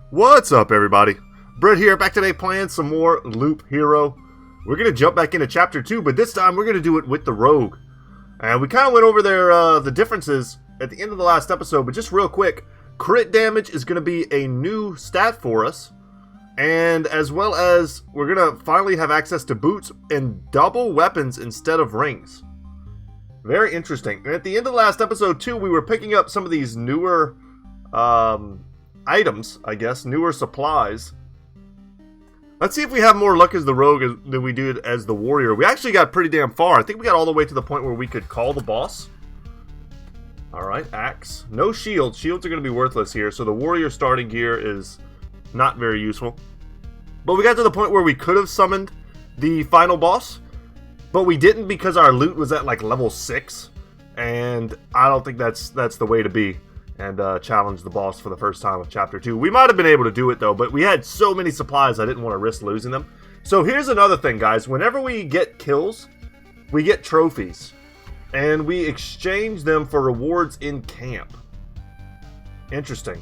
What's up, everybody? Brett here, back today playing some more Loop Hero. We're going to jump back into Chapter 2, but this time we're going to do it with the Rogue. And we kind of went over the differences at the end of the last episode, but just real quick, crit damage is going to be a new stat for us. And as well as, we're going to finally have access to boots and double weapons instead of rings. Very interesting. And at the end of the last episode, too, we were picking up some of these newer items, I guess, newer supplies. Let's see if we have more luck as the Rogue than we did as the Warrior. We actually got pretty damn far. I think we got all the way to the point where we could call the boss. Alright, axe. No shields. Shields are going to be worthless here, so the Warrior starting gear is not very useful. But we got to the point where we could have summoned the final boss, but we didn't because our loot was at like level 6, and I don't think that's the way to be. And challenge the boss for the first time with Chapter 2. We might have been able to do it, though, but we had so many supplies I didn't want to risk losing them. So here's another thing, guys. Whenever we get kills, we get trophies. And we exchange them for rewards in camp. Interesting.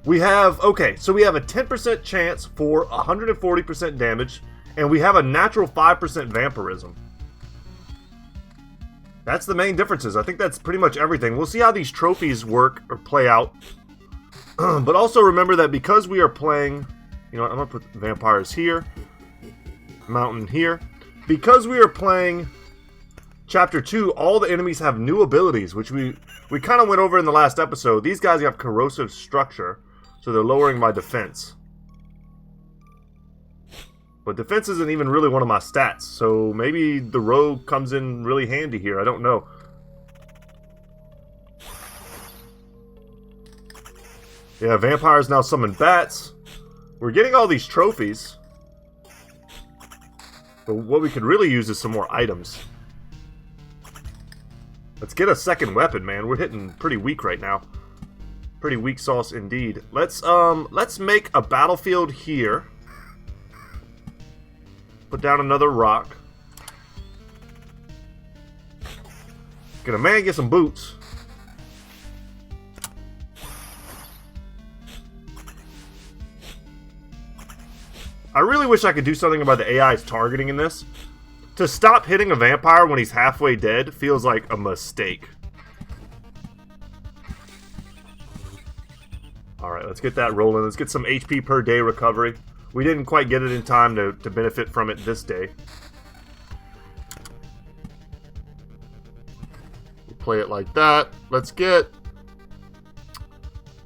We have, okay, so we have a 10% chance for 140% damage, and we have a natural 5% vampirism. That's the main differences. I think that's pretty much everything. We'll see how these trophies work or play out. But also remember that because we are playing... You know what, I'm going to put vampires here. Mountain here. Because we are playing Chapter 2, all the enemies have new abilities, which we kind of went over in the last episode. These guys have corrosive structure, so they're lowering my defense. But defense isn't even really one of my stats, so maybe the Rogue comes in really handy here. I don't know. Yeah, vampires now summon bats. We're getting all these trophies. But what we could really use is some more items. Let's get a second weapon, man. We're hitting pretty weak right now. Pretty weak sauce indeed. Let's make a battlefield here. Put down another rock. Get a man get some boots. I really wish I could do something about the AI's targeting in this. To stop hitting a vampire when he's halfway dead feels like a mistake. Alright, let's get that rolling. Let's get some HP per day recovery. We didn't quite get it in time to benefit from it this day. We'll play it like that. Let's get...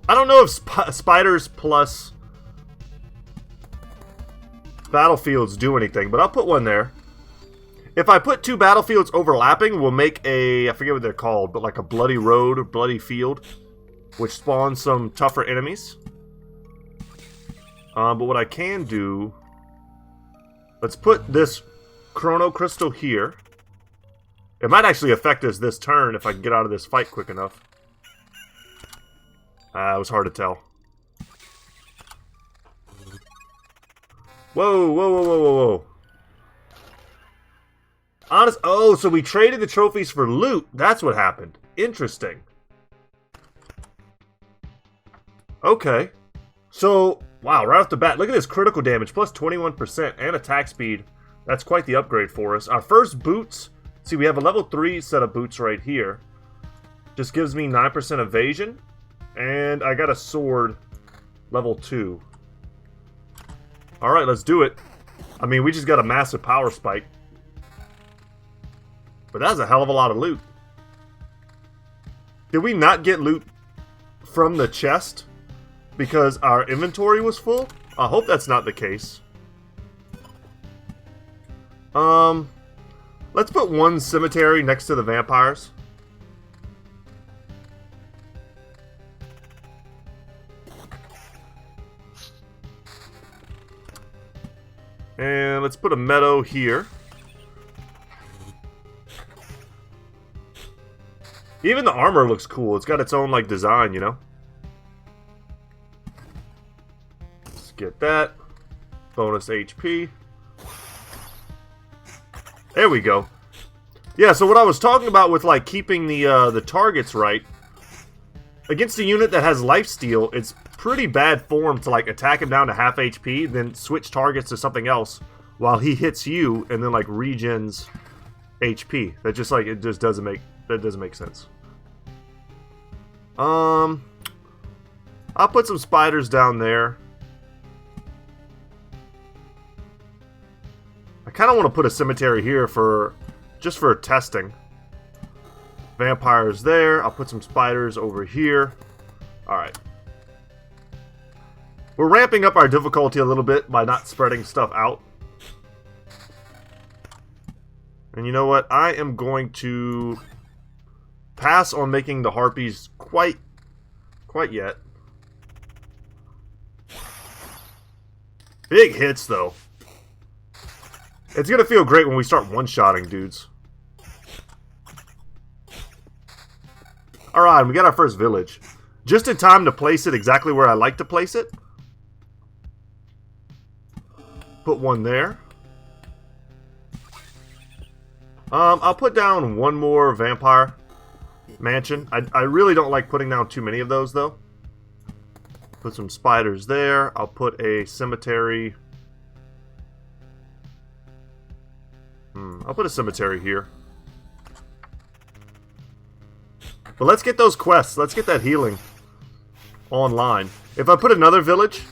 I don't know if spiders plus battlefields do anything, but I'll put one there. If I put two battlefields overlapping, we'll make a... I forget what they're called, but like a bloody road or bloody field, which spawns some tougher enemies. But what I can do... Let's put this Chrono Crystal here. It might actually affect us this turn if I can get out of this fight quick enough. It was hard to tell. Whoa, whoa, whoa, whoa, whoa, whoa. Oh, so we traded the trophies for loot. That's what happened. Interesting. Okay. So... Wow, right off the bat, look at this critical damage, plus 21% and attack speed. That's quite the upgrade for us. Our first boots, see we have a level 3 set of boots right here. Just gives me 9% evasion. And I got a sword, level 2. Alright, let's do it. I mean, we just got a massive power spike. But that's a hell of a lot of loot. Did we not get loot from the chest? Because our inventory was full? I hope that's not the case. Let's put one cemetery next to the vampires. And let's put a meadow here. Even the armor looks cool. It's got its own, like, design, you know? Get that. Bonus HP. There we go. Yeah, so what I was talking about with like keeping the targets right, against a unit that has lifesteal, it's pretty bad form to like attack him down to half HP, then switch targets to something else while he hits you and then like regens HP. That just like it just doesn't make sense. I'll put some spiders down there. I kind of want to put a cemetery here for just for testing. Vampires there. I'll put some spiders over here. Alright. We're ramping up our difficulty a little bit by not spreading stuff out. And you know what? I am going to pass on making the harpies quite yet. Big hits, though. It's going to feel great when we start one-shotting dudes. Alright, we got our first village. Just in time to place it exactly where I like to place it. Put one there. I'll put down one more vampire mansion. I really don't like putting down too many of those, though. Put some spiders there. I'll put a cemetery. I'll put a cemetery here. But let's get those quests. Let's get that healing online. If I put another village,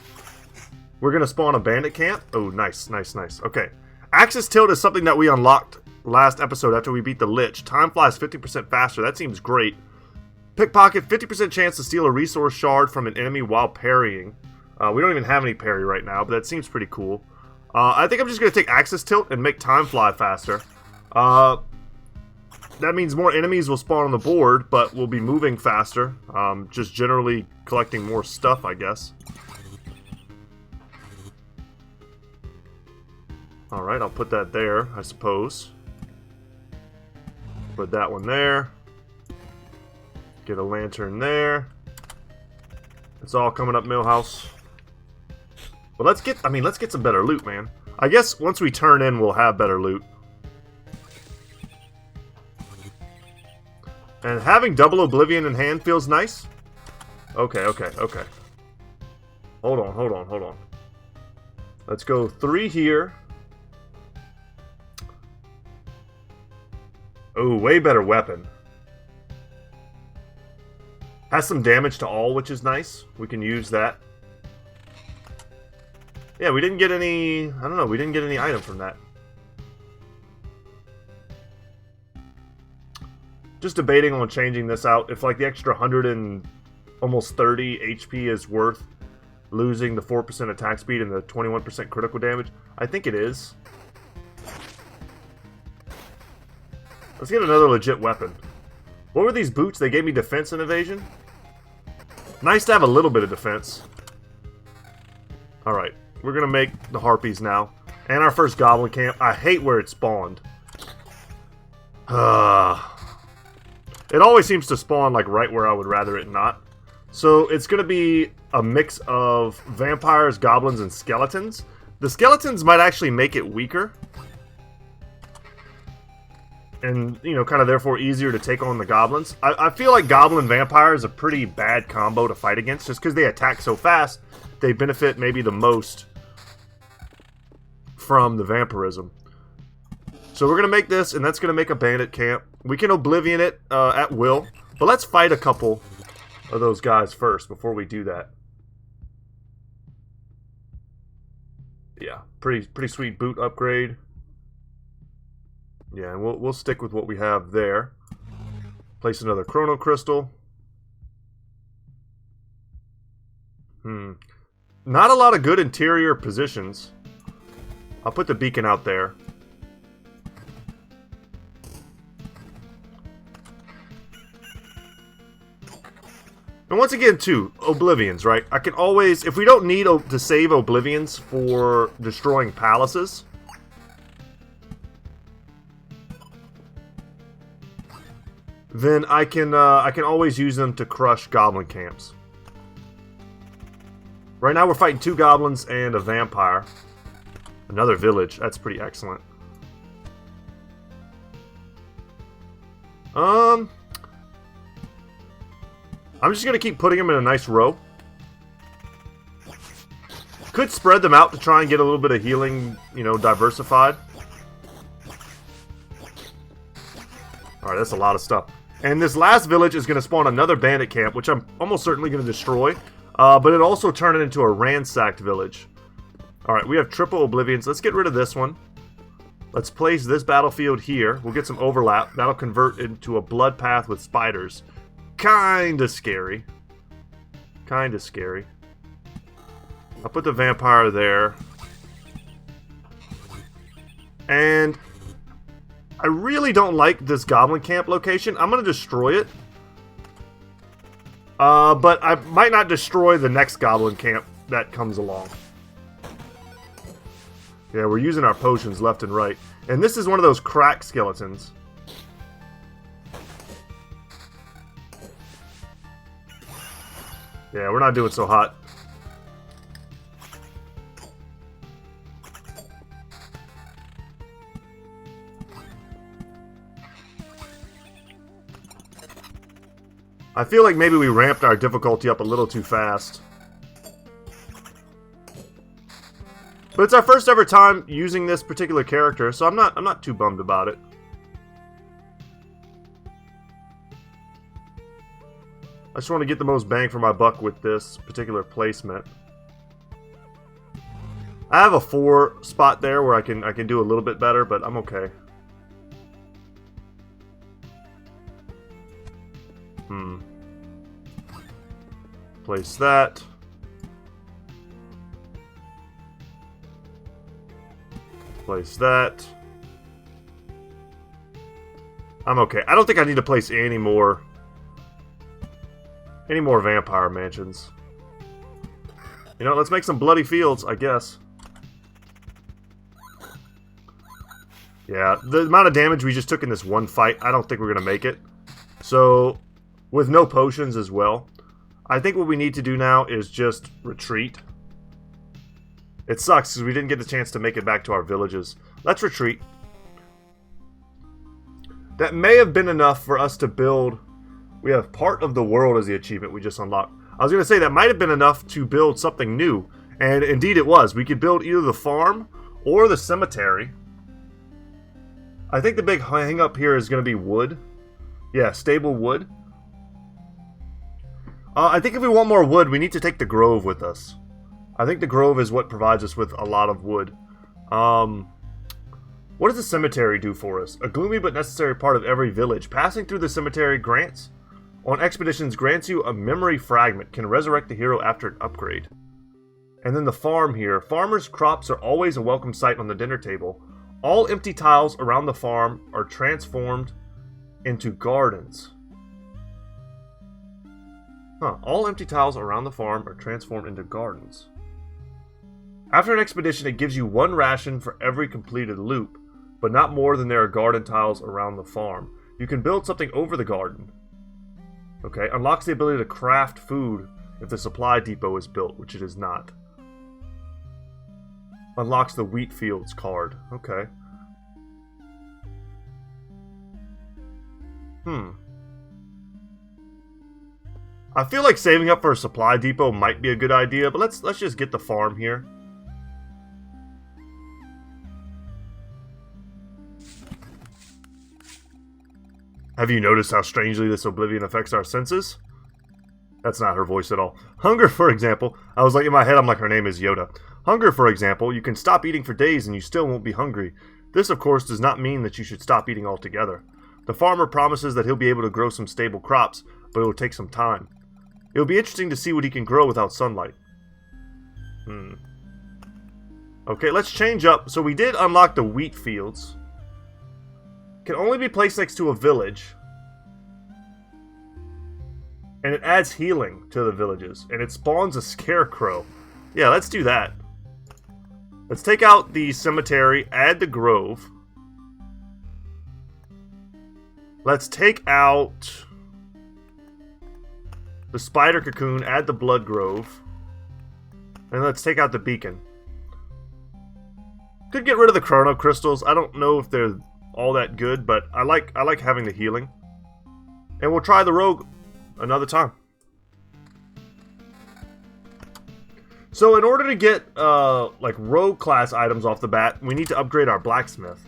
we're going to spawn a bandit camp. Oh, nice, nice, nice. Okay. Axis tilt is something that we unlocked last episode after we beat the Lich. Time flies 50% faster. That seems great. Pickpocket, 50% chance to steal a resource shard from an enemy while parrying. We don't even have any parry right now, but that seems pretty cool. I think I'm just going to take Axis tilt and make time fly faster. That means more enemies will spawn on the board, but we'll be moving faster. Just generally collecting more stuff, I guess. Alright, I'll put that there, I suppose. Put that one there. Get a lantern there. It's all coming up Millhouse. But let's get some better loot, man. I guess once we turn in, we'll have better loot. And having double Oblivion in hand feels nice. Okay, okay, okay. Hold on, hold on, hold on. Let's go 3 here. Oh, way better weapon. Has some damage to all, which is nice. We can use that. Yeah, we didn't get any... I don't know, we didn't get any item from that. Just debating on changing this out. If like the extra 100 and almost 30 HP is worth losing the 4% attack speed and the 21% critical damage. I think it is. Let's get another legit weapon. What were these boots? They gave me defense and evasion? Nice to have a little bit of defense. Alright, we're going to make the harpies now. And our first goblin camp. I hate where it spawned. It always seems to spawn like right where I would rather it not. So it's going to be a mix of vampires, goblins, and skeletons. The skeletons might actually make it weaker. And, you know, kind of therefore easier to take on the goblins. I feel like goblin vampire is a pretty bad combo to fight against. Just because they attack so fast, they benefit maybe the most from the vampirism. So we're going to make this, and that's going to make a bandit camp. We can Oblivion it at will. But let's fight a couple of those guys first before we do that. Yeah, pretty sweet boot upgrade. Yeah, and we'll stick with what we have there. Place another Chrono Crystal. Not a lot of good interior positions. I'll put the beacon out there. And once again, too, Oblivions, right? I can always, if we don't need to save Oblivions for destroying palaces, then I can always use them to crush goblin camps. Right now we're fighting 2 goblins and a vampire. Another village. That's pretty excellent. I'm just going to keep putting them in a nice row. Could spread them out to try and get a little bit of healing, you know, diversified. Alright, that's a lot of stuff. And this last village is going to spawn another bandit camp, which I'm almost certainly going to destroy. But it also turn it into a ransacked village. Alright, we have triple oblivions. Let's get rid of this one. Let's place this battlefield here. We'll get some overlap. That'll convert into a blood path with spiders. Kinda scary. Kinda scary. I'll put the vampire there. And I really don't like this goblin camp location. I'm going to destroy it. But I might not destroy the next goblin camp that comes along. Yeah, we're using our potions left and right. And this is one of those crack skeletons. Yeah, we're not doing so hot. I feel like maybe we ramped our difficulty up a little too fast. But it's our first ever time using this particular character, so I'm not too bummed about it. I just want to get the most bang for my buck with this particular placement. I have a 4 spot there where I can do a little bit better, but I'm okay. Place that. Place that. I'm okay. I don't think I need to place any more vampire mansions. You know, let's make some bloody fields, I guess. Yeah, the amount of damage we just took in this one fight, I don't think we're going to make it. So, with no potions as well, I think what we need to do now is just retreat. It sucks because we didn't get the chance to make it back to our villages. Let's retreat. That may have been enough for us to build. We have part of the world as the achievement we just unlocked. I was going to say that might have been enough to build something new. And indeed it was. We could build either the farm or the cemetery. I think the big hang up here is going to be wood. Yeah, stable wood. I think if we want more wood, we need to take the grove with us. I think the grove is what provides us with a lot of wood. What does the cemetery do for us? A gloomy but necessary part of every village. Passing through the cemetery on expeditions grants you a memory fragment. Can resurrect the hero after an upgrade. And then the farm here. Farmers' crops are always a welcome sight on the dinner table. All empty tiles around the farm are transformed into gardens. All empty tiles around the farm are transformed into gardens. After an expedition, it gives you 1 ration for every completed loop, but not more than there are garden tiles around the farm. You can build something over the garden. Okay, unlocks the ability to craft food if the supply depot is built, which it is not. Unlocks the wheat fields card. Okay. I feel like saving up for a supply depot might be a good idea, but let's just get the farm here. Have you noticed how strangely this oblivion affects our senses? That's not her voice at all. Hunger, for example. I was like, in my head, I'm like, her name is Yoda. Hunger, for example, you can stop eating for days and you still won't be hungry. This, of course, does not mean that you should stop eating altogether. The farmer promises that he'll be able to grow some stable crops, but it will take some time. It'll be interesting to see what he can grow without sunlight. Okay, let's change up. So we did unlock the wheat fields. Can only be placed next to a village. And it adds healing to the villages. And it spawns a scarecrow. Yeah, let's do that. Let's take out the cemetery, add the grove. Let's take out the spider cocoon, add the blood grove. And let's take out the beacon. Could get rid of the chrono crystals. I don't know if they're all that good, but I like having the healing. And we'll try the rogue another time. So in order to get like rogue class items off the bat, we need to upgrade our blacksmith.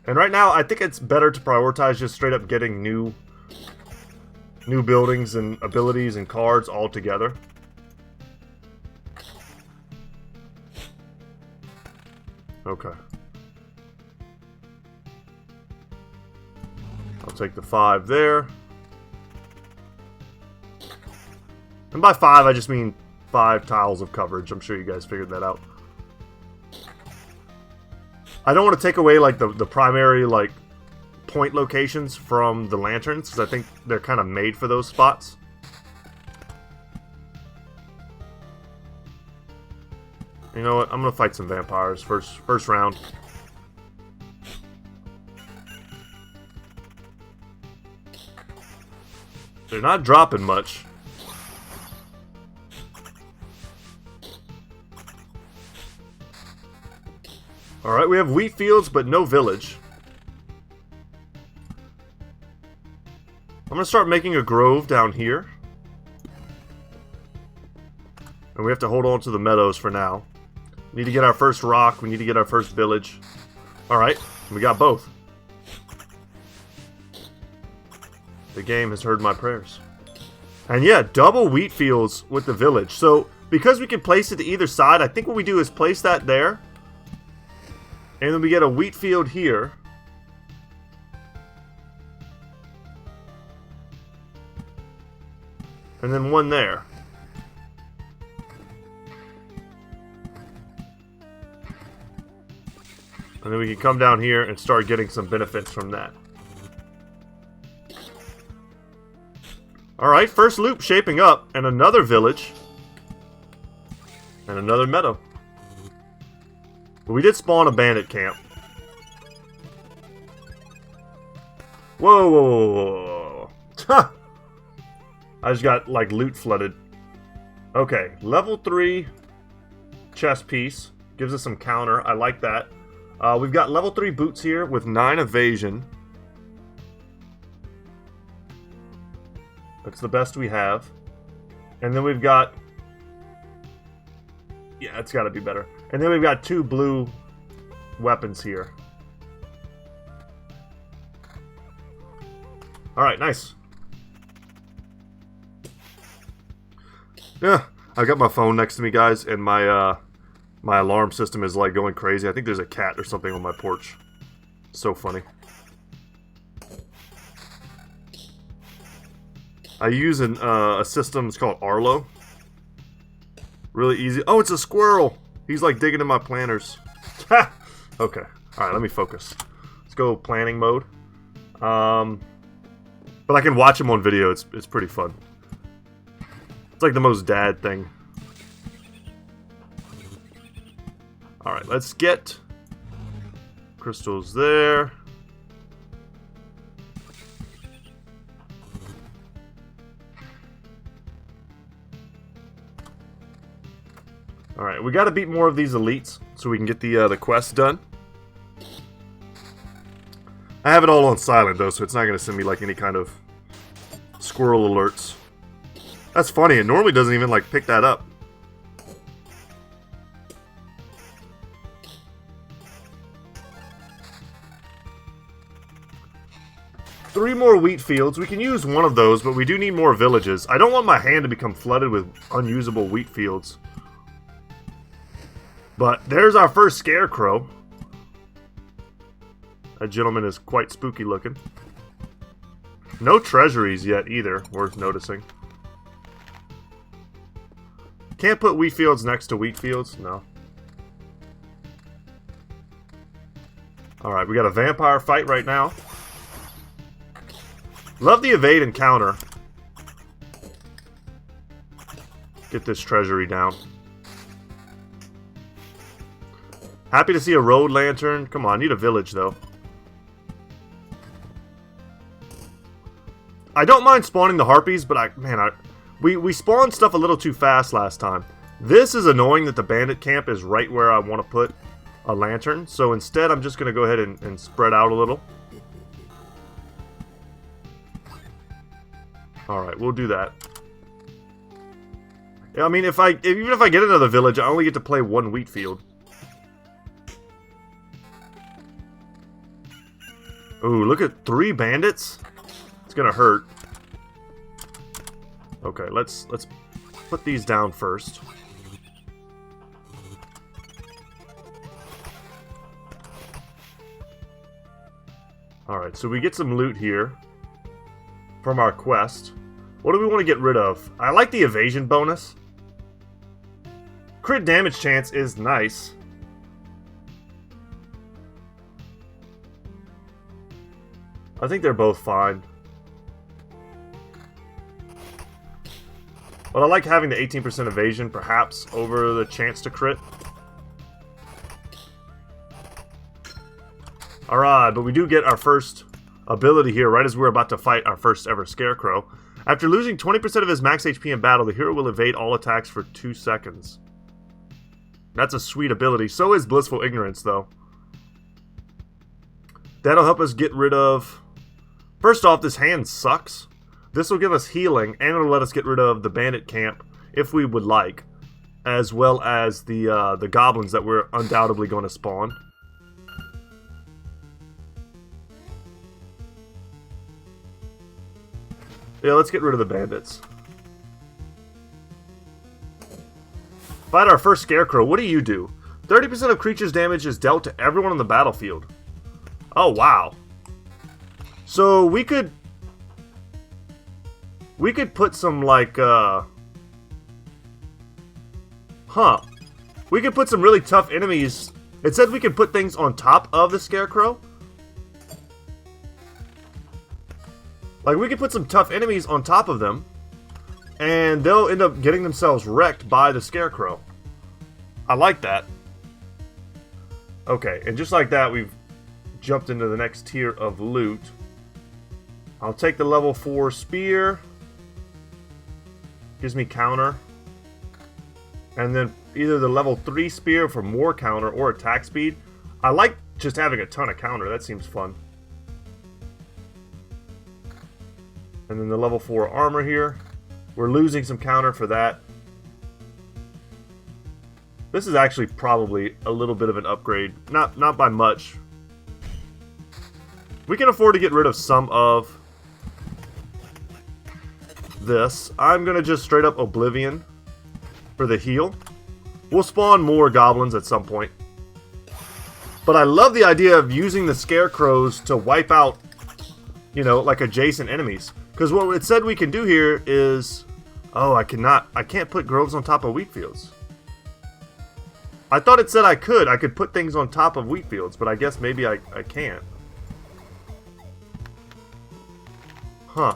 And right now, I think it's better to prioritize just straight up getting new buildings and abilities and cards all together. Okay. I'll take the 5 there. And by 5, I just mean 5 tiles of coverage. I'm sure you guys figured that out. I don't want to take away like the primary like point locations from the lanterns, because I think they're kind of made for those spots. You know what? I'm gonna fight some vampires first round. They're not dropping much. Alright, we have wheat fields, but no village. I'm going to start making a grove down here. And we have to hold on to the meadows for now. We need to get our first rock. We need to get our first village. Alright, we got both. The game has heard my prayers. And yeah, double wheat fields with the village. So, because we can place it to either side, I think what we do is place that there. And then we get a wheat field here. And then one there. And then we can come down here and start getting some benefits from that. Alright, first loop shaping up. And another village. And another meadow. But we did spawn a bandit camp. Whoa, whoa, whoa, whoa. I just got, like, loot flooded. Okay, level 3 chest piece. Gives us some counter. I like that. We've got level 3 boots here with 9 evasion. That's the best we have. And then we've got... Yeah, it's got to be better. And then we've got 2 blue weapons here. Alright, nice. Yeah, I've got my phone next to me, guys, and my my alarm system is like going crazy. I think there's a cat or something on my porch. So funny. I use a system, it's called Arlo. Really easy. Oh, it's a squirrel! He's like digging in my planters. Ha! Okay. Alright, let me focus. Let's go planning mode. But I can watch him on video. It's pretty fun. It's like the most dad thing. Alright, let's get crystals there. Alright, we gotta beat more of these elites so we can get the quest done. I have it all on silent though, so it's not gonna send me like any kind of squirrel alerts. That's funny, it normally doesn't even like pick that up. Three more wheat fields. We can use one of those, but we do need more villages. I don't want my hand to become flooded with unusable wheat fields. But there's our first scarecrow. That gentleman is quite spooky looking. No treasuries yet either, worth noticing. Can't put wheat fields next to wheat fields? No. Alright, we got a vampire fight right now. Love the evade and counter. Get this treasury down. Happy to see a road lantern. Come on, I need a village though. I don't mind spawning the harpies, but we spawned stuff a little too fast last time. This is annoying that the bandit camp is right where I want to put a lantern. So instead, I'm just going to go ahead and spread out a little. Alright, we'll do that. I mean, even if I get another village, I only get to play one wheat field. Ooh, look at 3 bandits. It's gonna hurt. Okay, let's put these down first. Alright, so we get some loot here from our quest. What do we want to get rid of? I like the evasion bonus. Crit damage chance is nice. I think they're both fine. But I like having the 18% evasion, perhaps, over the chance to crit. Alright, but we do get our first ability here right as we're about to fight our first ever Scarecrow. After losing 20% of his max HP in battle, the hero will evade all attacks for 2 seconds. That's a sweet ability. So is Blissful Ignorance, though. That'll help us get rid of... First off, this hand sucks. This will give us healing, and it'll let us get rid of the bandit camp, if we would like. As well as the goblins that we're undoubtedly going to spawn. Yeah, let's get rid of the bandits. Fight our first Scarecrow. What do you do? 30% of creatures' damage is dealt to everyone on the battlefield. Oh, wow. So, we could put some, like, We could put some really tough enemies. It said we could put things on top of the Scarecrow. Like, we could put some tough enemies on top of them, and they'll end up getting themselves wrecked by the Scarecrow. I like that. Okay, and just like that, we've jumped into the next tier of loot. I'll take the level 4 spear. Gives me counter. And then either the level 3 spear for more counter or attack speed. I like just having a ton of counter. That seems fun. And then the level 4 armor here. We're losing some counter for that. This is actually probably a little bit of an upgrade. Not by much. We can afford to get rid of some of this. I'm going to just straight up Oblivion for the heal. We'll spawn more goblins at some point. But I love the idea of using the Scarecrows to wipe out, you know, like adjacent enemies. Because what it said we can do here is... Oh, I can't put groves on top of wheat fields. I thought it said I could put things on top of wheat fields, but I guess maybe I can't. Huh.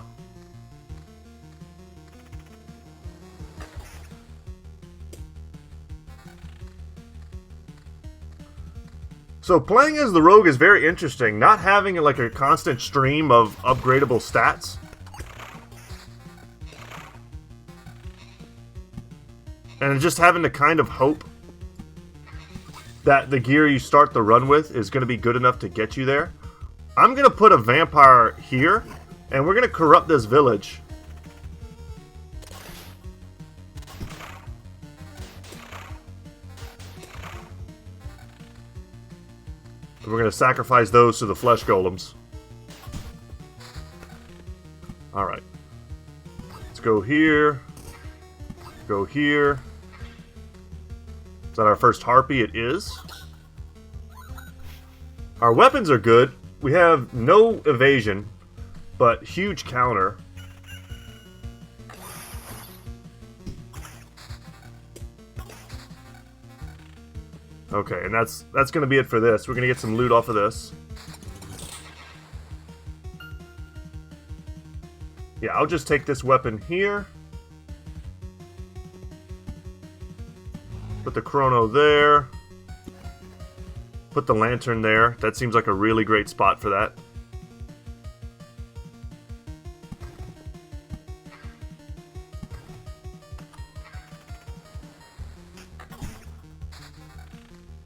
So playing as the rogue is very interesting. Not having like a constant stream of upgradable stats. And just having to kind of hope that the gear you start the run with is going to be good enough to get you there. I'm going to put a vampire here, and we're going to corrupt this village. And we're going to sacrifice those to the flesh golems. Alright. Let's go here. Go here. Is that our first harpy? It is. Our weapons are good. We have no evasion, but huge counter. Okay, and that's going to be it for this. We're going to get some loot off of this. Yeah, I'll just take this weapon here. Put the chrono there. Put the lantern there. That seems like a really great spot for that.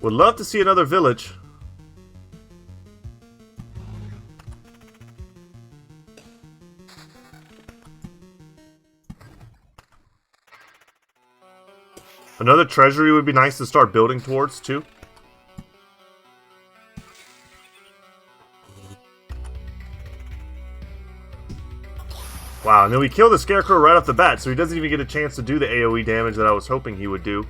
Would love to see another village. Another treasury would be nice to start building towards, too. Wow, and then we kill the Scarecrow right off the bat, so he doesn't even get a chance to do the AoE damage that I was hoping he would do.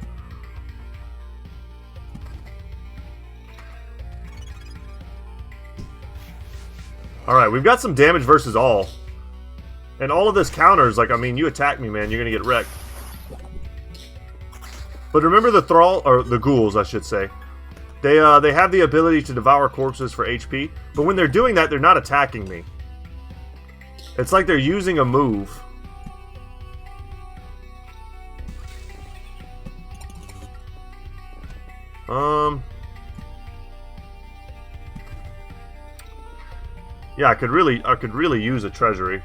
Alright, we've got some damage versus all. And all of this counters, like, I mean, you attack me, man, you're gonna get wrecked. But remember the Thrall, or the Ghouls, I should say. They have the ability to devour corpses for HP, but when they're doing that, they're not attacking me. It's like they're using a move. Yeah, I could really use a treasury.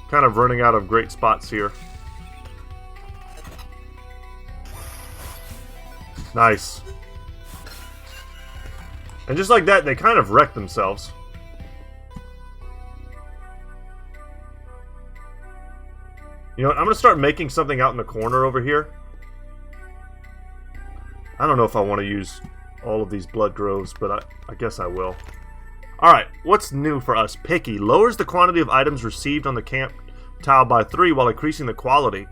Kind of running out of great spots here. Nice. And just like that, they kind of wreck themselves. You know what? I'm going to start making something out in the corner over here. I don't know if I want to use all of these blood groves, but I guess I will. Alright, what's new for us? Picky. Lowers the quantity of items received on the camp tile by 3 while increasing the quality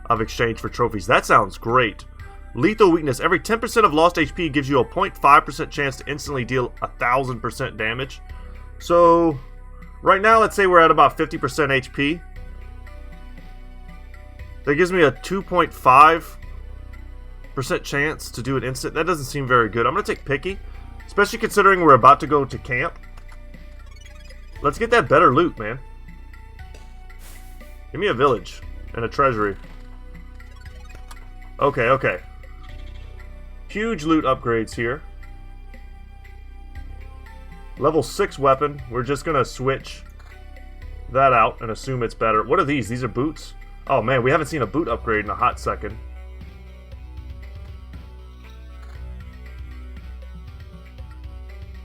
of exchange for trophies. That sounds great. Lethal weakness. Every 10% of lost HP gives you a 0.5% chance to instantly deal 1,000% damage. So, right now, let's say we're at about 50% HP. That gives me a 2.5% chance to do an instant. That doesn't seem very good. I'm going to take Picky, especially considering we're about to go to camp. Let's get that better loot, man. Give me a village and a treasury. Okay, okay. Huge loot upgrades here. Level 6 weapon. We're just going to switch that out and assume it's better. What are these? These are boots? Oh man, we haven't seen a boot upgrade in a hot second.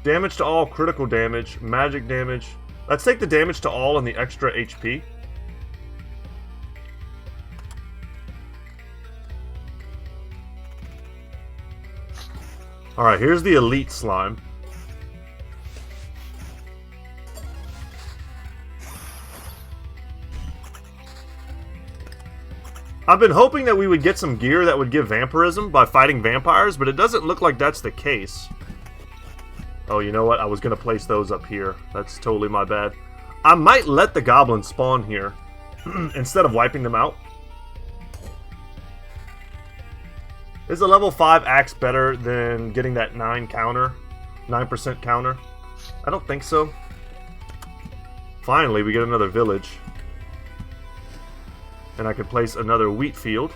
Damage to all, critical damage, magic damage. Let's take the damage to all and the extra HP. Alright, here's the elite slime. I've been hoping that we would get some gear that would give vampirism by fighting vampires, but it doesn't look like that's the case. Oh, you know what? I was going to place those up here. That's totally my bad. I might let the goblins spawn here instead of wiping them out. Is a level 5 axe better than getting that 9% counter? I don't think so. Finally, we get another village. And I can place another wheat field.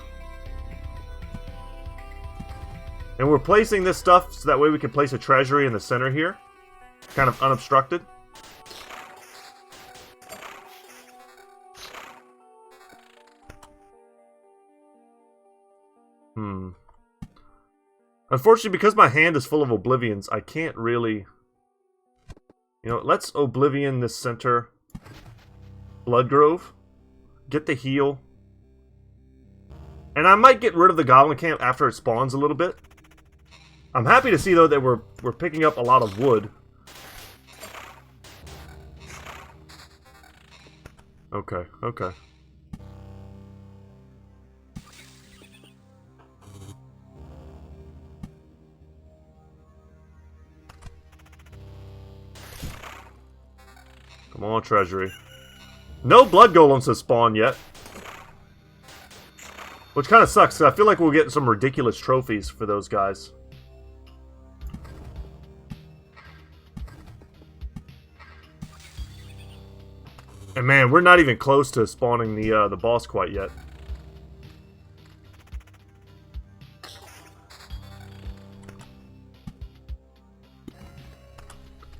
And we're placing this stuff so that way we can place a treasury in the center here. Kind of unobstructed. Unfortunately, because my hand is full of oblivions, I can't really... You know, let's oblivion this center blood grove. Get the heal. And I might get rid of the goblin camp after it spawns a little bit. I'm happy to see, though, that we're picking up a lot of wood. Okay, okay. Come on, treasury. No blood golems have spawned yet. Which kind of sucks, because I feel like we'll get some ridiculous trophies for those guys. And man, we're not even close to spawning the boss quite yet.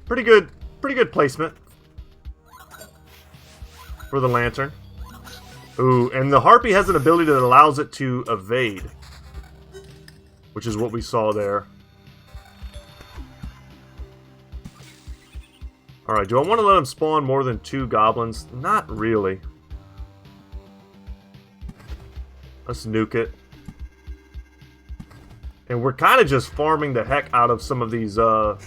Pretty good placement for the lantern. Ooh, and the harpy has an ability that allows it to evade, which is what we saw there. Alright, do I want to let him spawn more than 2 goblins? Not really. Let's nuke it. And we're kind of just farming the heck out of some of these, Ooh,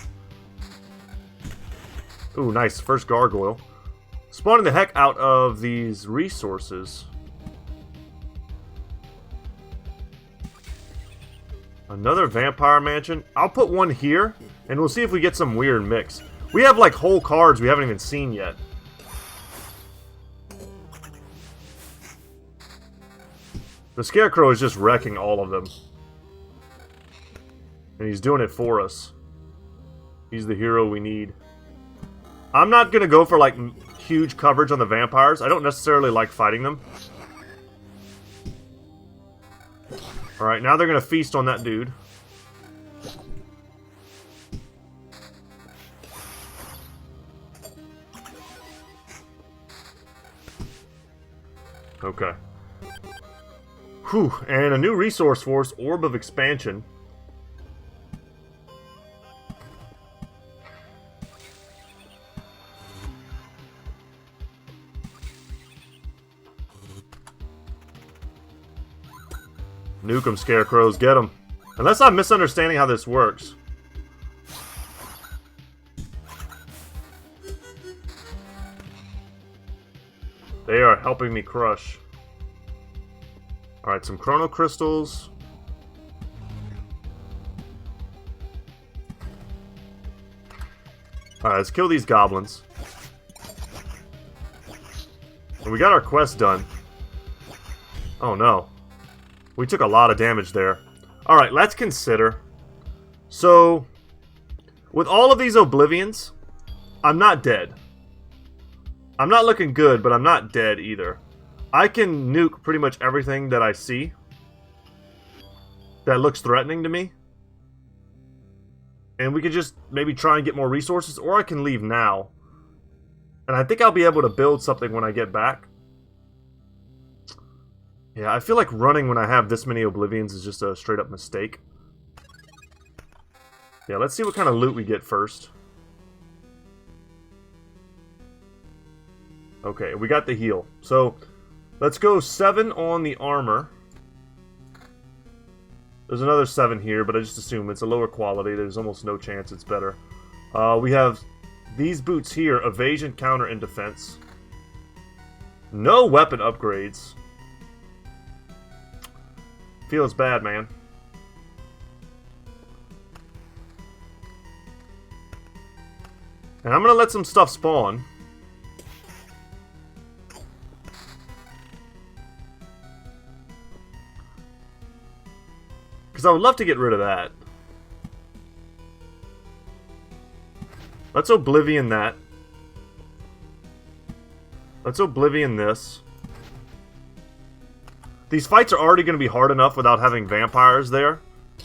nice. First gargoyle. Spawning the heck out of these resources. Another vampire mansion. I'll put one here, and we'll see if we get some weird mix. We have, like, whole cards we haven't even seen yet. The Scarecrow is just wrecking all of them. And he's doing it for us. He's the hero we need. I'm not going to go for, like, huge coverage on the vampires. I don't necessarily like fighting them. Alright, now they're going to feast on that dude. Okay. Whew, and a new resource for us, Orb of Expansion. Nuke 'em, Scarecrows, get 'em. Unless I'm misunderstanding how this works. They are helping me crush. Alright, some Chrono Crystals. Alright, let's kill these goblins. And we got our quest done. Oh no. We took a lot of damage there. Alright, let's consider. So, with all of these Oblivions, I'm not dead. I'm not looking good, but I'm not dead either. I can nuke pretty much everything that I see that looks threatening to me. And we could just maybe try and get more resources, or I can leave now. And I think I'll be able to build something when I get back. Yeah, I feel like running when I have this many Oblivions is just a straight up mistake. Yeah, let's see what kind of loot we get first. Okay, we got the heal. So, let's go 7 on the armor. There's another 7 here, but I just assume it's a lower quality. There's almost no chance it's better. We have these boots here, evasion, counter, and defense. No weapon upgrades. Feels bad, man. And I'm gonna let some stuff spawn. Because I would love to get rid of that. Let's Oblivion that. Let's Oblivion this. These fights are already going to be hard enough without having vampires there.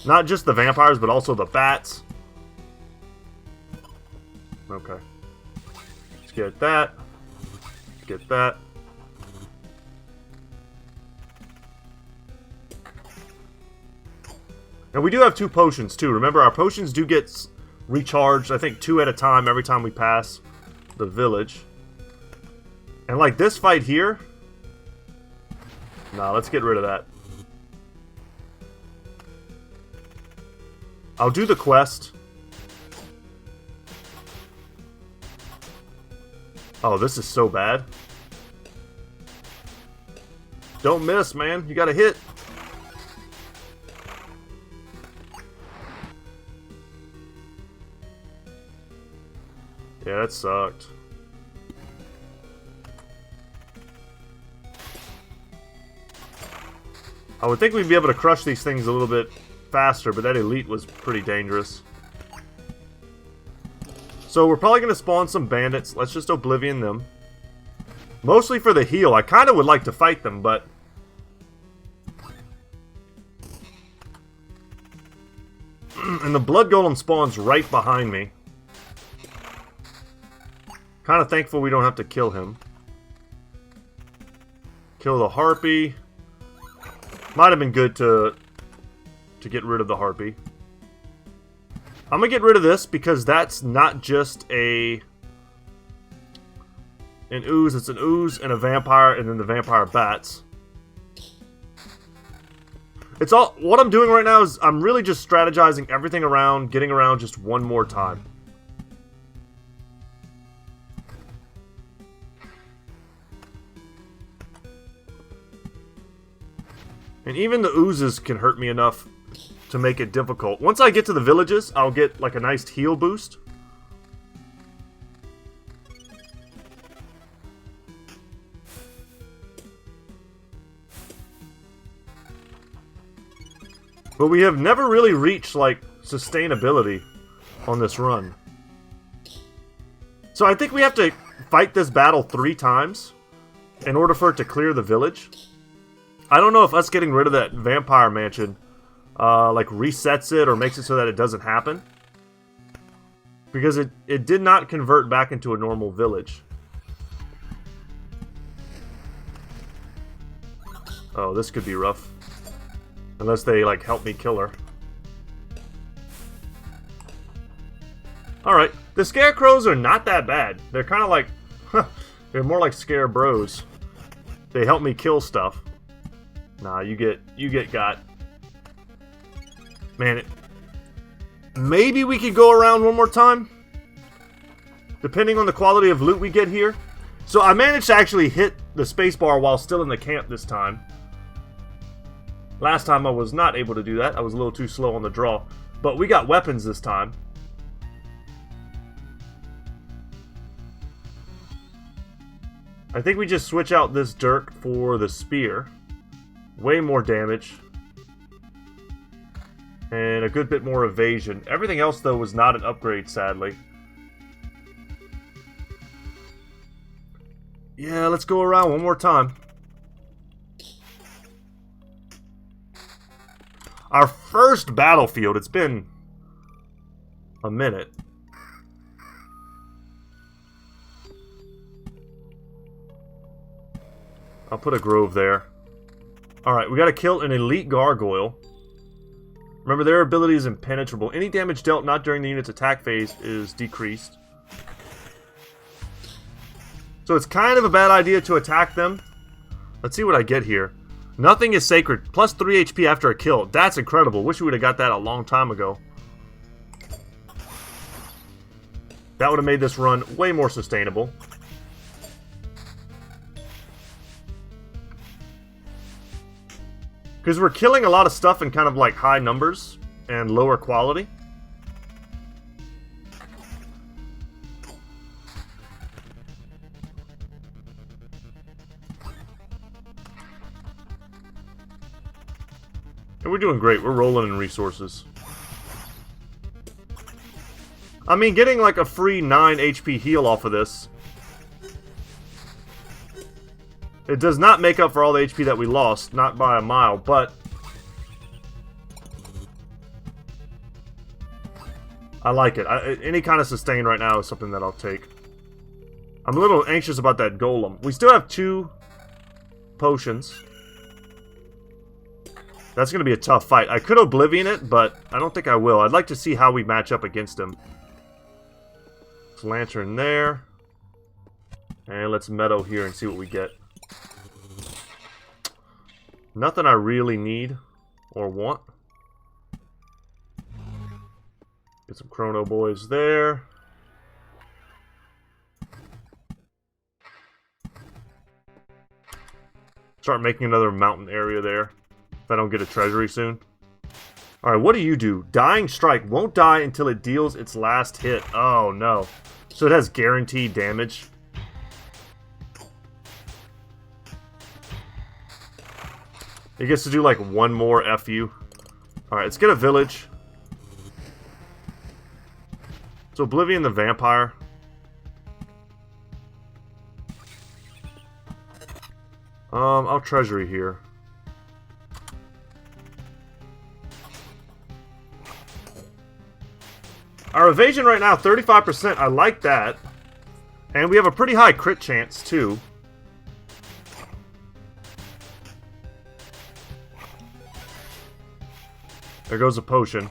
Not just the vampires, but also the bats. Okay. Let's get that. Get that. And we do have 2 potions, too. Remember, our potions do get recharged, I think, 2 at a time every time we pass the village. And, like, this fight here... Nah, let's get rid of that. I'll do the quest. Oh, this is so bad. Don't miss, man. You gotta hit. Yeah, that sucked. I would think we'd be able to crush these things a little bit faster, but that elite was pretty dangerous. So we're probably going to spawn some bandits. Let's just Oblivion them. Mostly for the heal. I kind of would like to fight them, but... And the Blood Golem spawns right behind me. Kind of thankful we don't have to kill him. Kill the Harpy. Might have been good to get rid of the Harpy. I'm gonna get rid of this because that's not just an ooze. It's an ooze and a vampire, and then the vampire bats. It's all... What I'm doing right now is I'm really just strategizing everything around, getting around just one more time. And even the oozes can hurt me enough to make it difficult. Once I get to the villages, I'll get like a nice heal boost. But we have never really reached like sustainability on this run. So I think we have to fight this battle 3 times in order for it to clear the village. I don't know if us getting rid of that vampire mansion like resets it or makes it so that it doesn't happen. Because it did not convert back into a normal village. Oh, this could be rough. Unless they like help me kill her. Alright, the scarecrows are not that bad. They're kind of like, they're more like scare bros. They help me kill stuff. Nah, you get got. Man, maybe we could go around one more time? Depending on the quality of loot we get here. So I managed to actually hit the spacebar while still in the camp this time. Last time I was not able to do that. I was a little too slow on the draw. But we got weapons this time. I think we just switch out this dirk for the spear. Way more damage. And a good bit more evasion. Everything else, though, was not an upgrade, sadly. Yeah, let's go around one more time. Our first battlefield. It's been a minute. I'll put a grove there. Alright, we gotta kill an elite gargoyle. Remember, their ability is impenetrable. Any damage dealt not during the unit's attack phase is decreased. So it's kind of a bad idea to attack them. Let's see what I get here. Nothing is sacred. Plus 3 HP after a kill. That's incredible. Wish we would have got that a long time ago. That would have made this run way more sustainable. Because we're killing a lot of stuff in kind of like high numbers and lower quality. And we're doing great. We're rolling in resources. I mean, getting like a free 9 HP heal off of this. It does not make up for all the HP that we lost, not by a mile, but I like it. Any kind of sustain right now is something that I'll take. I'm a little anxious about that golem. We still have 2 potions. That's going to be a tough fight. I could Oblivion it, but I don't think I will. I'd like to see how we match up against him. Lantern there. And let's meadow here and see what we get. Nothing I really need or want. Get some chrono boys there. Start making another mountain area there. If I don't get a treasury soon. Alright, what do you do? Dying Strike won't die until it deals its last hit. Oh no. So it has guaranteed damage. It gets to do like one more FU. Alright, let's get a village. So Oblivion the Vampire. I'll treasury here. Our evasion right now, 35%. I like that. And we have a pretty high crit chance, too. There goes a potion.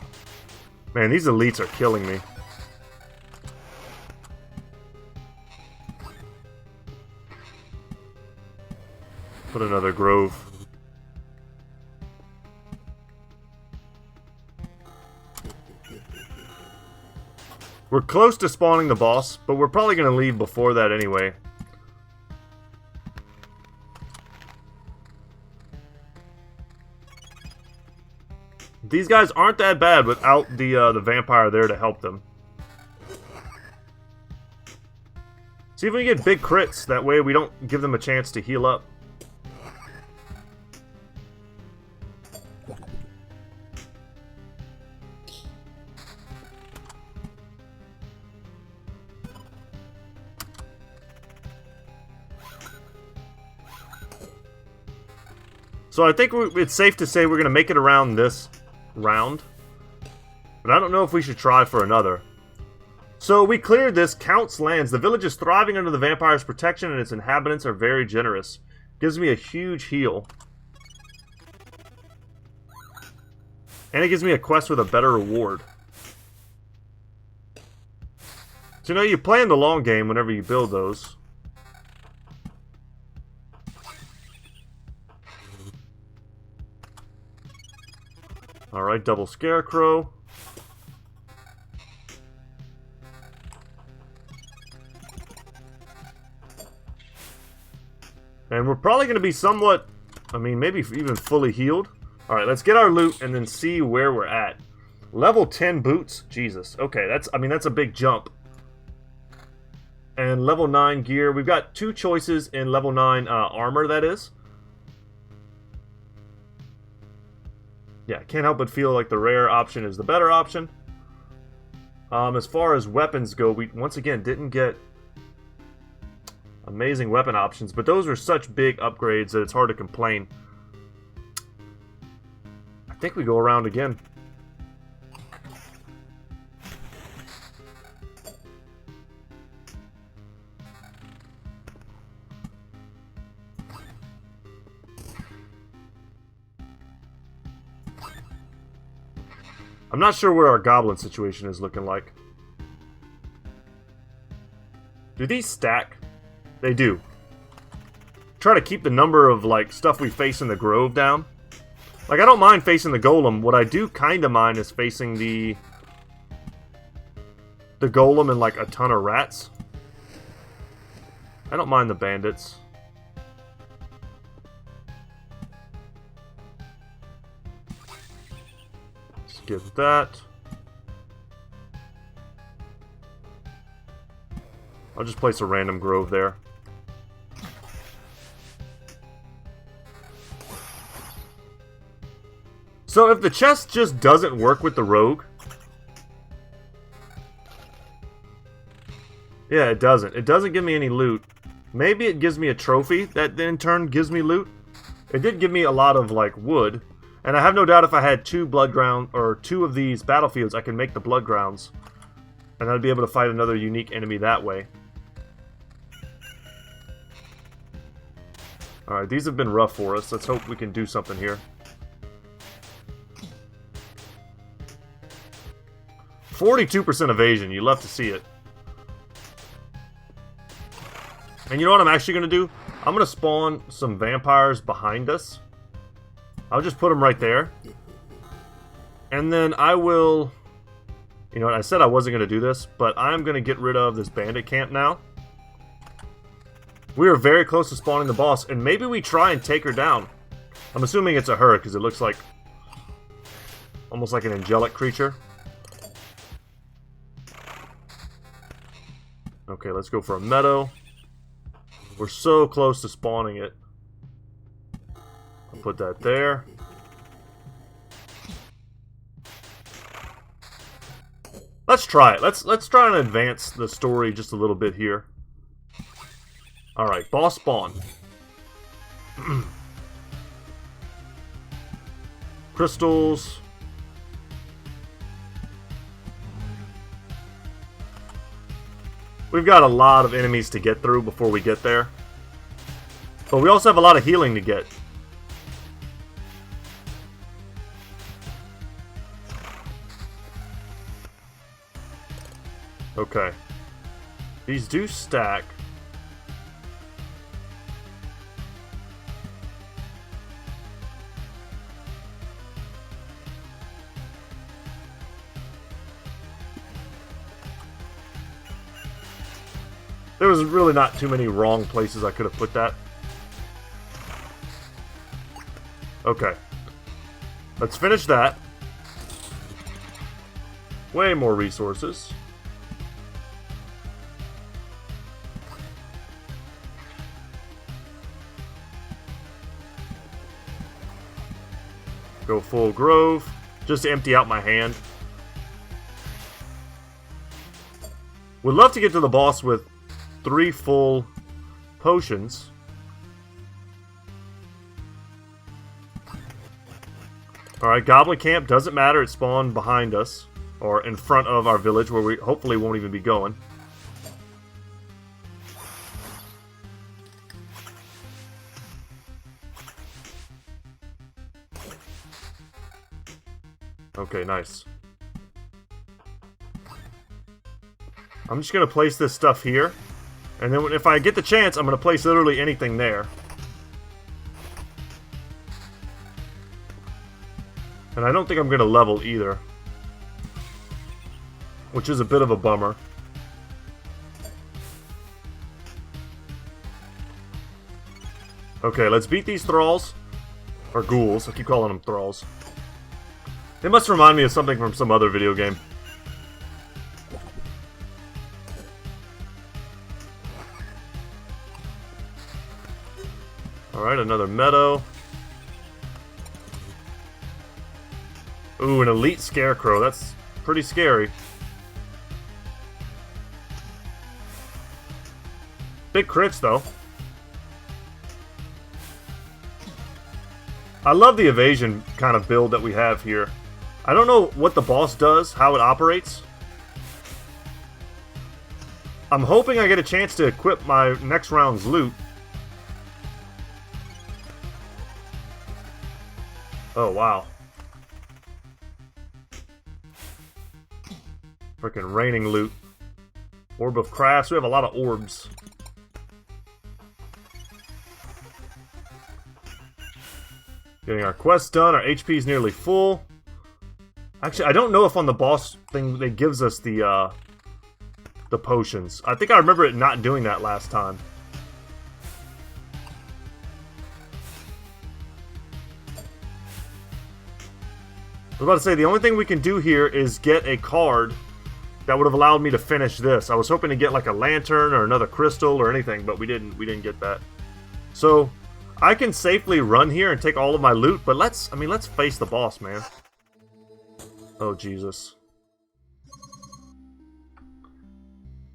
Man, these elites are killing me. Put another grove. We're close to spawning the boss, but we're probably going to leave before that anyway. These guys aren't that bad without the vampire there to help them. See if we can get big crits, that way we don't give them a chance to heal up. So I think it's safe to say we're going to make it around this round. But I don't know if we should try for another. So we cleared this. Count's lands. The village is thriving under the vampire's protection and its inhabitants are very generous. Gives me a huge heal. And it gives me a quest with a better reward. So you know, you play in the long game whenever you build those. Alright, double scarecrow. And we're probably going to be somewhat, I mean, maybe even fully healed. Alright, let's get our loot and then see where we're at. Level 10 boots? Jesus. Okay, that's a big jump. And level 9 gear. We've got two choices in level 9 armor, that is. Yeah, can't help but feel like the rare option is the better option. As far as weapons go, we once again didn't get amazing weapon options, but those are such big upgrades that it's hard to complain. I think we go around again. I'm not sure where our goblin situation is looking like. Do these stack? They do. Try to keep the number of, like, stuff we face in the grove down. Like, I don't mind facing the golem. What I do kind of mind is facing the golem and, like, a ton of rats. I don't mind the bandits. Skip that. I'll just place a random grove there. So if the chest just doesn't work with the rogue... Yeah, it doesn't. It doesn't give me any loot. Maybe it gives me a trophy that in turn gives me loot. It did give me a lot of, like, wood. And I have no doubt if I had two of these battlefields, I could make the blood grounds. And I'd be able to fight another unique enemy that way. Alright, these have been rough for us. Let's hope we can do something here. 42% evasion. You love to see it. And you know what I'm actually going to do? I'm going to spawn some vampires behind us. I'll just put them right there. And then I will... You know what, I said I wasn't going to do this, but I'm going to get rid of this bandit camp now. We are very close to spawning the boss, and maybe we try and take her down. I'm assuming it's a her, because it looks like... almost like an angelic creature. Okay, let's go for a meadow. We're so close to spawning it. I'll put that there. Let's try it. Let's try and advance the story just a little bit here. Alright, boss spawn. Crystals. We've got a lot of enemies to get through before we get there. But we also have a lot of healing to get. Okay. These do stack. There was really not too many wrong places I could have put that. Okay. Let's finish that. Way more resources. Go full grove, just to empty out my hand. Would love to get to the boss with 3 full potions. Alright, Goblin Camp, doesn't matter, it spawned behind us. Or in front of our village, where we hopefully won't even be going. Okay, nice. I'm just going to place this stuff here. And then if I get the chance, I'm going to place literally anything there. And I don't think I'm going to level either. Which is a bit of a bummer. Okay, let's beat these thralls. Or ghouls, I keep calling them thralls. They must remind me of something from some other video game. Alright, another meadow. Ooh, an elite scarecrow. That's pretty scary. Big crits, though. I love the evasion kind of build that we have here. I don't know what the boss does, how it operates. I'm hoping I get a chance to equip my next round's loot. Oh, wow. Freaking raining loot. Orb of crafts. We have a lot of orbs. Getting our quest done. Our HP is nearly full. Actually, I don't know if on the boss thing it gives us the potions. I think I remember it not doing that last time. I was about to say, the only thing we can do here is get a card that would have allowed me to finish this. I was hoping to get like a lantern or another crystal or anything, but we didn't get that. So, I can safely run here and take all of my loot, but let's face the boss, man. Oh, Jesus.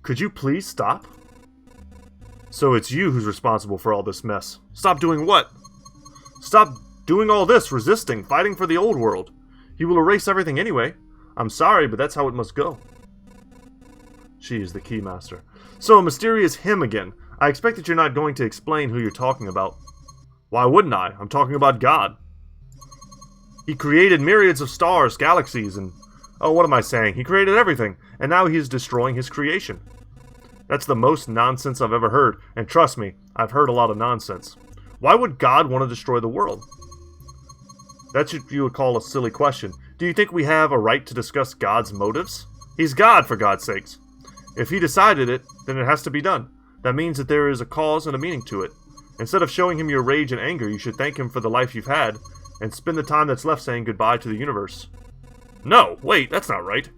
Could you please stop? So it's you who's responsible for all this mess. Stop doing what? Stop doing all this, resisting, fighting for the old world. He will erase everything anyway. I'm sorry, but that's how it must go. She is the Keymaster. So, a mysterious him again. I expect that you're not going to explain who you're talking about. Why wouldn't I? I'm talking about God. He created myriads of stars, galaxies, and... oh, what am I saying? He created everything, and now he is destroying his creation. That's the most nonsense I've ever heard, and trust me, I've heard a lot of nonsense. Why would God want to destroy the world? That's what you would call a silly question. Do you think we have a right to discuss God's motives? He's God, for God's sakes. If he decided it, then it has to be done. That means that there is a cause and a meaning to it. Instead of showing him your rage and anger, you should thank him for the life you've had, and spend the time that's left saying goodbye to the universe. No, wait, that's not right.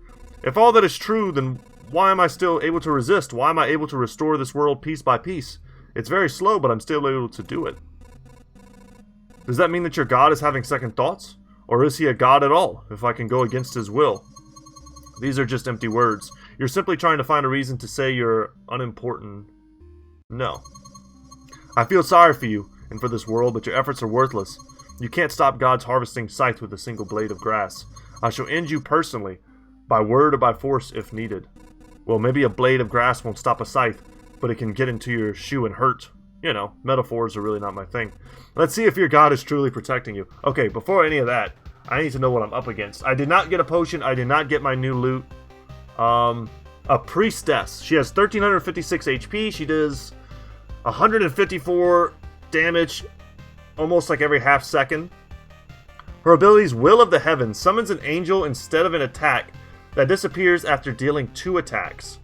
If all that is true, then why am I still able to resist? Why am I able to restore this world piece by piece? It's very slow, but I'm still able to do it. Does that mean that your God is having second thoughts? Or is he a God at all, if I can go against his will? These are just empty words. You're simply trying to find a reason to say you're unimportant. No. I feel sorry for you, and for this world, but your efforts are worthless. You can't stop God's harvesting scythe with a single blade of grass. I shall end you personally, by word or by force if needed. Well, maybe a blade of grass won't stop a scythe, but it can get into your shoe and hurt. You know, metaphors are really not my thing. Let's see if your God is truly protecting you. Okay, before any of that, I need to know what I'm up against. I did not get a potion. I did not get my new loot. A Priestess. She has 1356 HP. She does 154 damage almost like every half second. Her ability's Will of the Heavens summons an angel instead of an attack that disappears after dealing 2 attacks.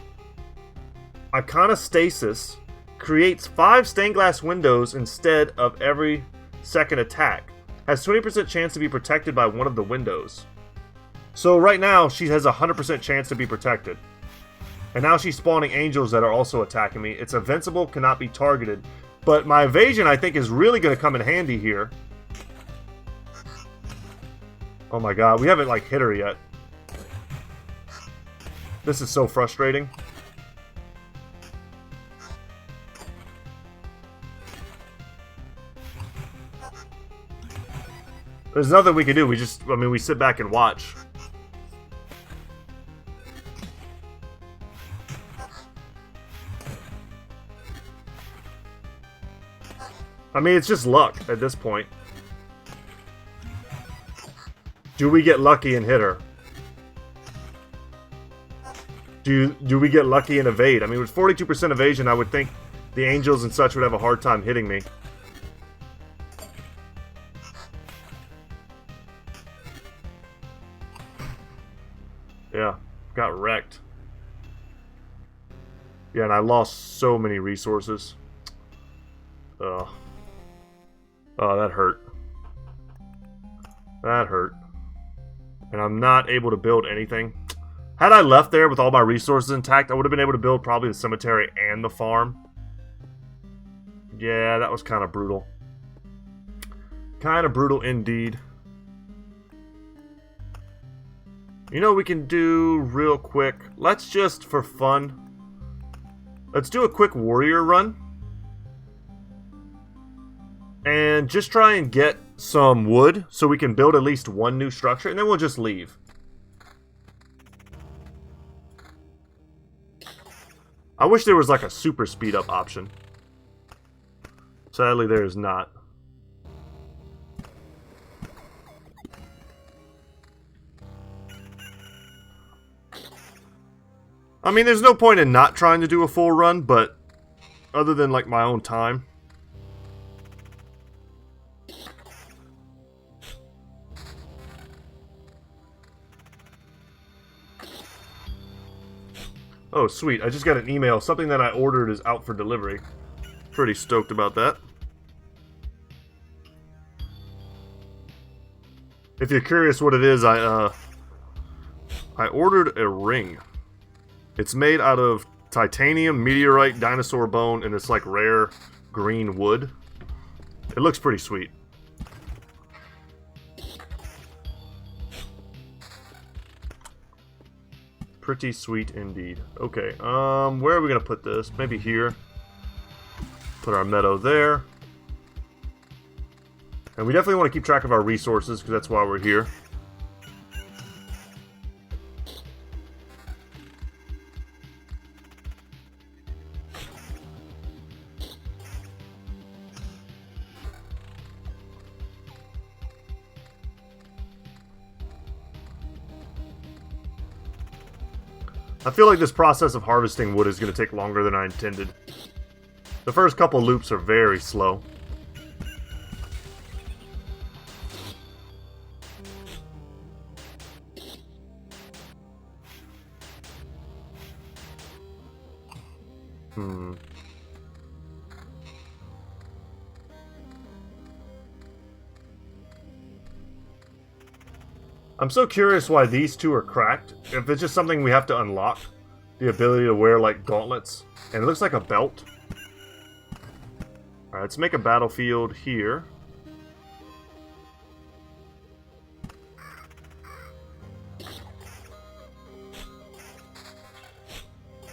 Iconostasis creates 5 stained glass windows instead of every second attack. Has 20% chance to be protected by one of the windows. So right now, she has a 100% chance to be protected. And now she's spawning angels that are also attacking me. It's invincible, cannot be targeted. But my evasion, I think, is really going to come in handy here. Oh my god, we haven't, like, hit her yet. This is so frustrating. There's nothing we can do. We sit back and watch. I mean, it's just luck at this point. Do we get lucky and hit her? Do we get lucky and evade? I mean, with 42% evasion, I would think the angels and such would have a hard time hitting me. Yeah, got wrecked. Yeah, and I lost so many resources. Oh, that hurt. That hurt. And I'm not able to build anything. Had I left there with all my resources intact, I would have been able to build probably the cemetery and the farm. Yeah, that was kind of brutal. Kind of brutal indeed. You know what we can do real quick? Let's just, for fun, let's do a quick warrior run. And just try and get some wood so we can build at least one new structure, and then we'll just leave. I wish there was like a super speed up option. Sadly, there is not. I mean, there's no point in not trying to do a full run, but other than like my own time. Oh, sweet. I just got an email. Something that I ordered is out for delivery. Pretty stoked about that. If you're curious what it is, I ordered a ring. It's made out of titanium, meteorite, dinosaur bone, and this like rare green wood. It looks pretty sweet. Pretty sweet indeed. Okay, where are we gonna put this? Maybe here. Put our meadow there. And we definitely want to keep track of our resources, because that's why we're here. I feel like this process of harvesting wood is going to take longer than I intended. The first couple loops are very slow. I'm so curious why these two are cracked. If it's just something we have to unlock. The ability to wear, like, gauntlets. And it looks like a belt. Alright, let's make a battlefield here.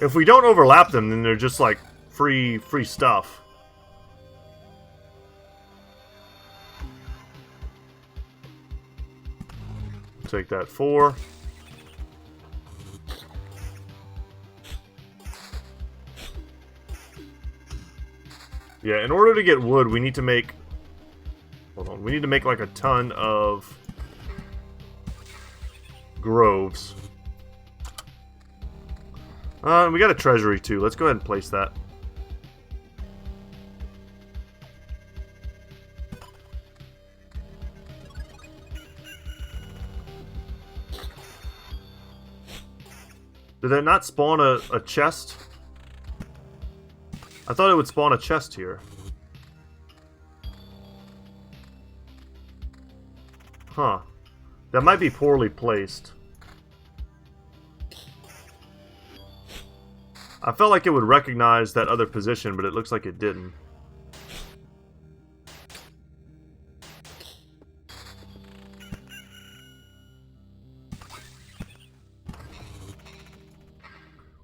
If we don't overlap them, then they're just, like, free stuff. Take that 4. Yeah, in order to get wood, we need to make... Hold on, we need to make like a ton of groves. And we got a treasury too. Let's go ahead and place that. Did that not spawn a chest? I thought it would spawn a chest here. Huh. That might be poorly placed. I felt like it would recognize that other position, but it looks like it didn't.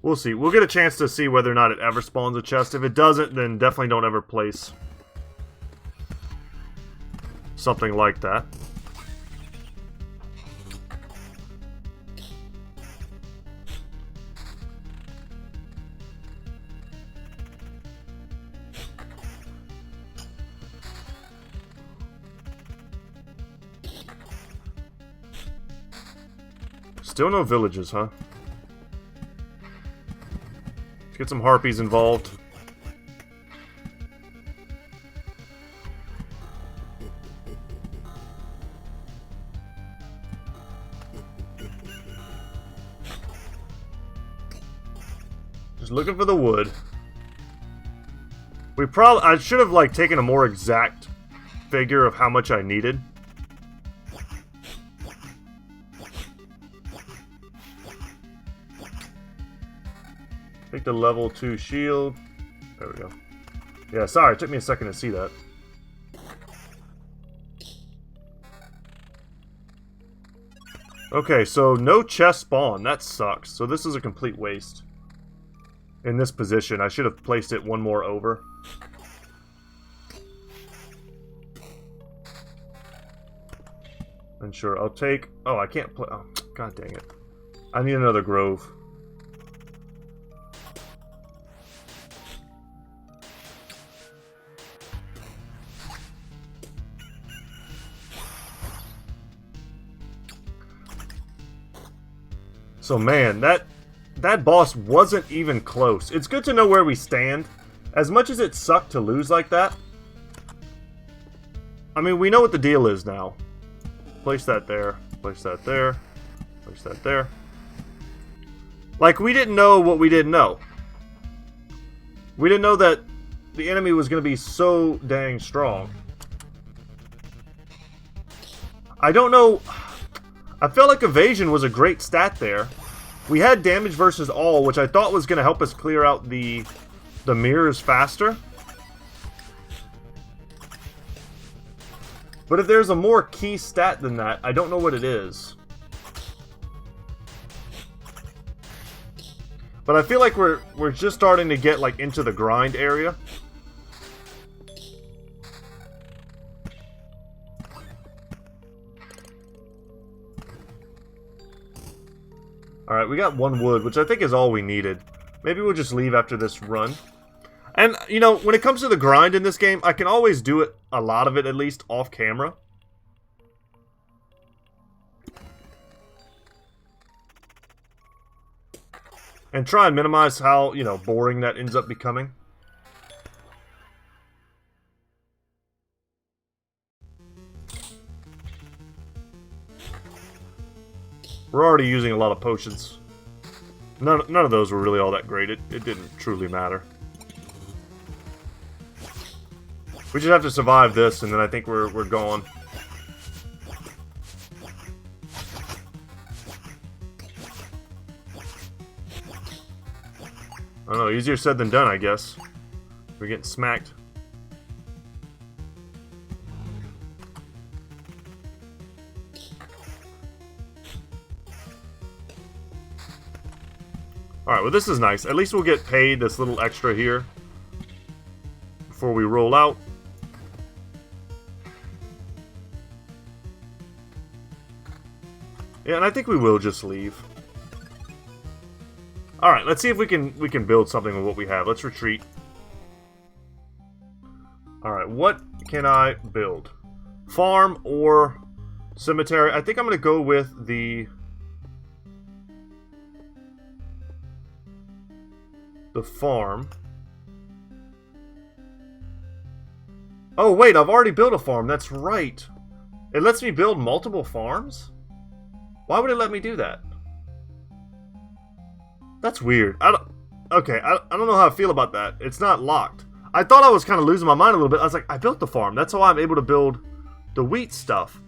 We'll see. We'll get a chance to see whether or not it ever spawns a chest. If it doesn't, then definitely don't ever place something like that. Still no villages, huh? Let's get some harpies involved. Just looking for the wood. I should have like taken a more exact figure of how much I needed. Take the level 2 shield. There we go. Yeah, sorry, it took me a second to see that. Okay, so no chest spawn. That sucks. So this is a complete waste. In this position, I should have placed it one more over. And sure, I'll take... Oh, I can't play... Oh, god dang it. I need another grove. So man, that boss wasn't even close. It's good to know where we stand. As much as it sucked to lose like that, I mean, we know what the deal is now. Place that there, place that there, place that there. Like, we didn't know what we didn't know. We didn't know that the enemy was going to be so dang strong. I don't know... I felt like evasion was a great stat there. We had damage versus all, which I thought was going to help us clear out the mirrors faster. But if there's a more key stat than that, I don't know what it is. But I feel like we're just starting to get like into the grind area. Alright, we got one wood, which I think is all we needed. Maybe we'll just leave after this run. And, you know, when it comes to the grind in this game, I can always do it, a lot of it at least, off camera. And try and minimize how, you know, boring that ends up becoming. We're already using a lot of potions. None of those were really all that great. It didn't truly matter. We just have to survive this, and then I think we're gone. I don't know, easier said than done, I guess. We're getting smacked. Alright, well this is nice. At least we'll get paid this little extra here before we roll out. Yeah, and I think we will just leave. Alright, let's see if we can build something with what we have. Let's retreat. Alright, what can I build? Farm or cemetery? I think I'm going to go with the farm. Oh, wait, I've already built a farm. That's right. It lets me build multiple farms? Why would it let me do that? That's weird. Okay, I don't know how I feel about that. It's not locked. I thought I was kind of losing my mind a little bit. I was like, I built the farm. That's how I'm able to build the wheat stuff.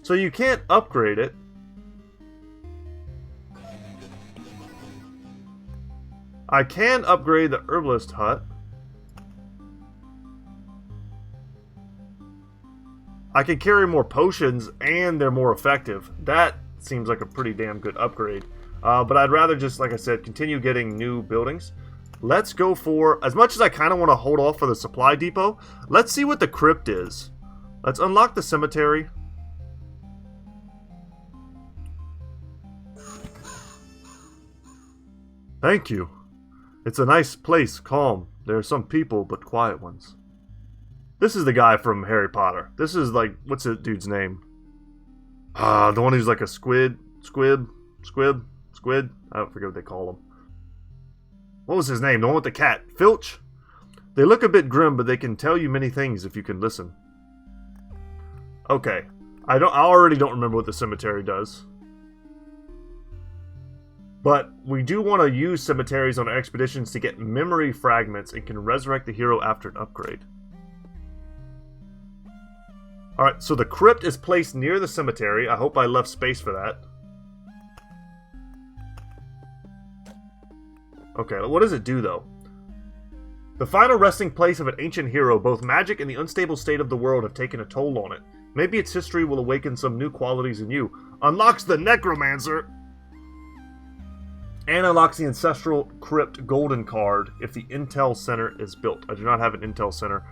So you can't upgrade it. I can upgrade the herbalist hut. I can carry more potions and they're more effective. That seems like a pretty damn good upgrade. But I'd rather just, like I said, continue getting new buildings. Let's go for, as much as I kind of want to hold off for the supply depot, let's see what the crypt is. Let's unlock the cemetery. Thank you. It's a nice place, calm. There are some people, but quiet ones. This is the guy from Harry Potter. This is like, what's the dude's name? The one who's like a squid. I don't forget what they call him. What was his name? The one with the cat. Filch? They look a bit grim, but they can tell you many things if you can listen. Okay. I already don't remember what the cemetery does. But we do want to use cemeteries on our expeditions to get memory fragments and can resurrect the hero after an upgrade. Alright, so the crypt is placed near the cemetery. I hope I left space for that. Okay, what does it do though? The final resting place of an ancient hero, both magic and the unstable state of the world have taken a toll on it. Maybe its history will awaken some new qualities in you. Unlocks the necromancer! And unlocks the Ancestral Crypt Golden card if the Intel Center is built. I do not have an Intel Center.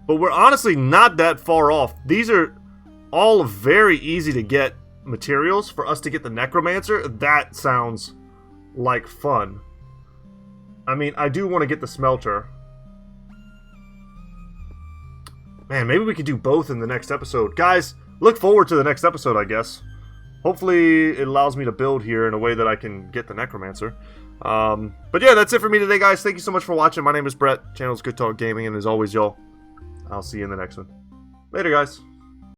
But we're honestly not that far off. These are all very easy to get materials for us to get the Necromancer. That sounds like fun. I mean, I do want to get the Smelter. Man, maybe we could do both in the next episode. Guys, look forward to the next episode, I guess. Hopefully it allows me to build here in a way that I can get the Necromancer. But yeah, that's it for me today, guys. Thank you so much for watching. My name is Brett. Channel's Goodtalk Gaming, and as always, y'all, I'll see you in the next one. Later, guys.